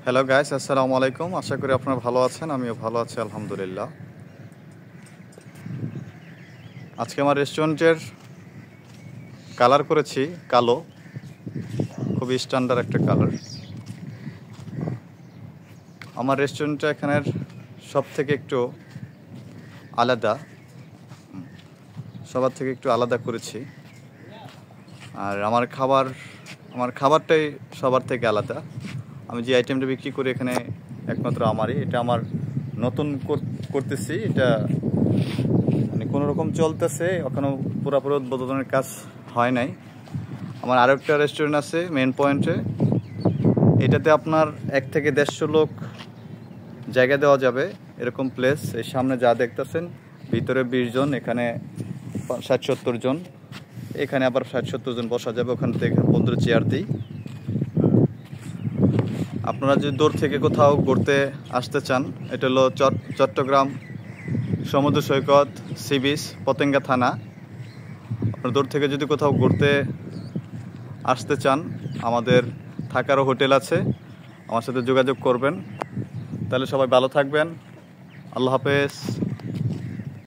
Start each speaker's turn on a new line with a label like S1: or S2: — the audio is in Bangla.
S1: হ্যালো গাইস, আসসালামু আলাইকুম। আশা করি আপনারা ভালো আছেন। আমিও ভালো আছি আলহামদুলিল্লাহ। আজকে আমার রেস্টুরেন্টের কালার করেছি কালো, খুবই স্ট্যান্ডার্ড একটা কালার। আমার রেস্টুরেন্টটা এখানের সব থেকে একটু আলাদা, সবার থেকে একটু আলাদা করেছি। আর আমার খাবারটাই সবার থেকে আলাদা। আমি যে আইটেমটা বিক্রি করি এখানে একমাত্র আমারই। এটা আমার নতুন করতেছি। এটা মানে কোনো রকম চলতেছে, এখনও পুরোপুরি উদ্বোধনের কাজ হয় নাই। আমার আরও একটা রেস্টুরেন্ট আছে মেন পয়েন্টে। এটাতে আপনার 1 থেকে 150 লোক জায়গা দেওয়া যাবে, এরকম প্লেস। এই সামনে যা দেখতেছেন, ভিতরে 20 জন, এখানে 60-70 জন, এখানে আবার 60-70 জন বসা যাবে। ওখান থেকে বন্ধুরা চেয়ার দিই। আপনারা যদি দূর থেকে কোথাও ঘুরতে আসতে চান, এটা হলো চট্টগ্রাম সমুদ্র সৈকত, সি বিচ, পতেঙ্গা থানা। আপনারা দূর থেকে যদি কোথাও ঘুরতে আসতে চান, আমাদের থাকারও হোটেল আছে, আমার সাথে যোগাযোগ করবেন। তাহলে সবাই ভালো থাকবেন। আল্লাহ হাফেজ।